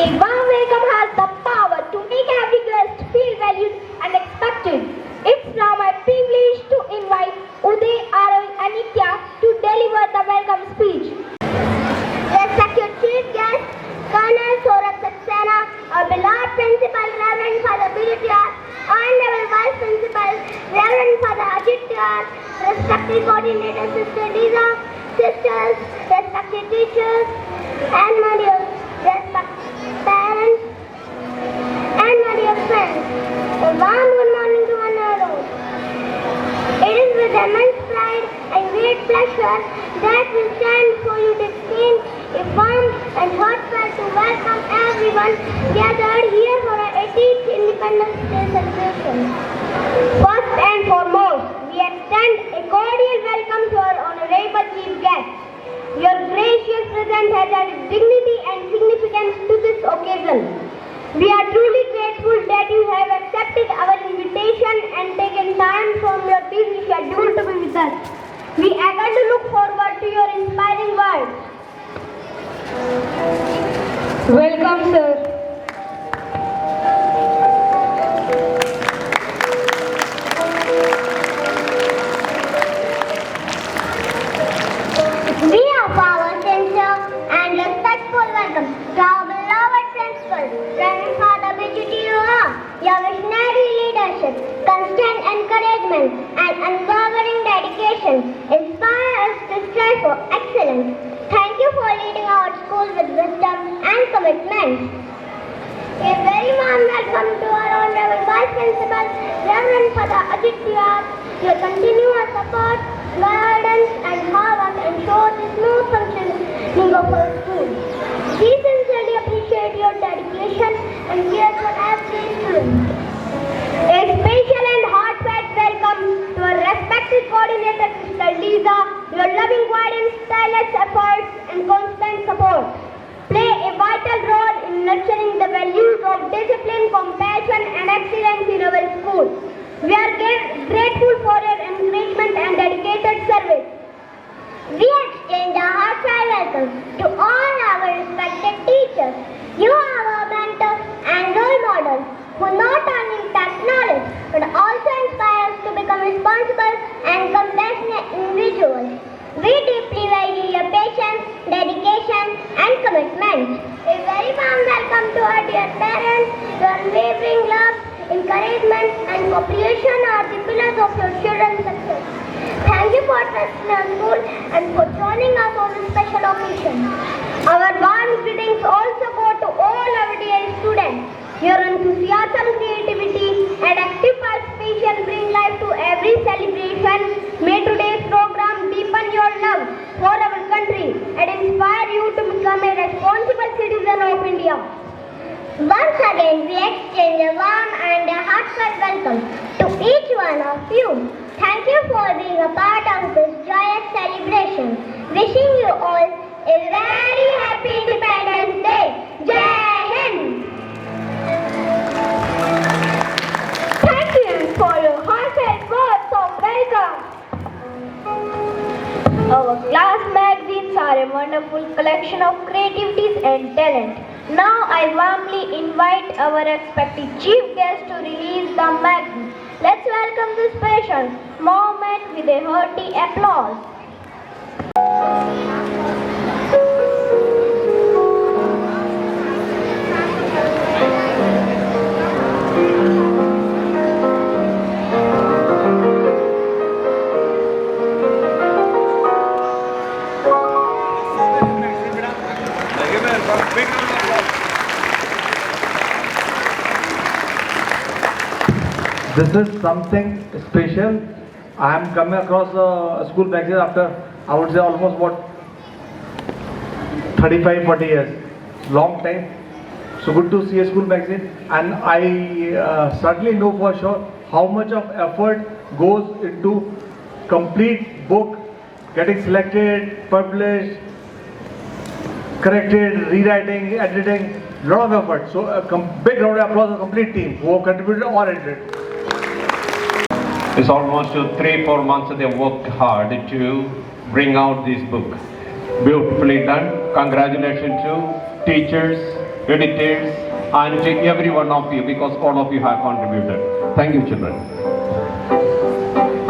A warm welcome has the power to make every guest feel valued and expected. It's now my privilege to invite Uday, Arav and Nitya to deliver the welcome speech. Respected Chief Guest, Colonel Saurabh Saxena, our beloved Principal, Reverend Father Bharat, Honorable Vice Principal, Reverend Father Ajit, respected Coordinator Sister Lisa, sisters, respected teachers, and my dear respected parents, and my dear friends. A warm good morning to one and all. It is with immense pride and great pleasure that we stand for you to extend a warm and heartfelt to welcome everyone gathered here for our 18th Independence Day celebration. First and foremost, we extend a cordial welcome to our honorable chief guest. Your gracious presence has added dignity and significance to this occasion. We are truly grateful that you have accepted our invitation and taken time from your busy schedule to be with us. We eagerly look forward to your inspiring words. Welcome, sir. We offer our sincere and respectful welcome to our beloved principal, Reverend Father Bharat. Your visionary leadership, constant encouragement, and unwavering dedication inspire us to strive for excellence. Thank you for leading our school with wisdom and commitment. A very warm welcome to our Honorable Vice Principal, Reverend Father Ajit. Your continuous support, guidance, and hard work ensure the smooth functioning of our school. We sincerely appreciate your dedication and care for every student. A special and heartfelt welcome to our respected coordinator, Sister Lisa. Your loving guidance, tireless efforts, and constant support play a vital role in nurturing the values of discipline, compassion, and excellence in our school. We are grateful for your encouragement and dedicated service. We extend a heartfelt welcome to all our respected teachers. You are our mentors and role models who not only impact knowledge but also inspire us to become responsible and compassionate individuals. We deeply value your patience, dedication, and commitment. A very warm welcome to our dear parents. Your unwavering love, encouragement, and cooperation are the pillars of your children's success. Thank you for trusting our school and for joining us on this special occasion. Our warm greetings also go to all our dear students. Your enthusiasm, creativity, and active participation bring life to every celebration. May today's program deepen your love for our country and inspire you to become a responsible citizen of India. Once again, we exchange a warm and a heartfelt welcome to each one of you. Thank you for being a part of this joyous celebration. Wishing you all a very happy Independence Day. Jai Hind! Thank you for your heartfelt words of welcome. Our class magazines are a wonderful collection of creativities and talent. Now I warmly invite our respected chief guest to release the magazine. Let's welcome this special moment with a hearty applause. This is something special. I am coming across a school magazine after, I would say, almost 35-40 years. Long time. So good to see a school magazine, and I certainly know for sure how much of effort goes into complete book, getting selected, published, corrected, rewriting, editing, lot of effort. So a big round of applause to the complete team who have contributed or edited. It's almost 3-4 months they worked hard to bring out this book. Beautifully done. Congratulations to teachers, editors, and to every one of you, because all of you have contributed. Thank you, children.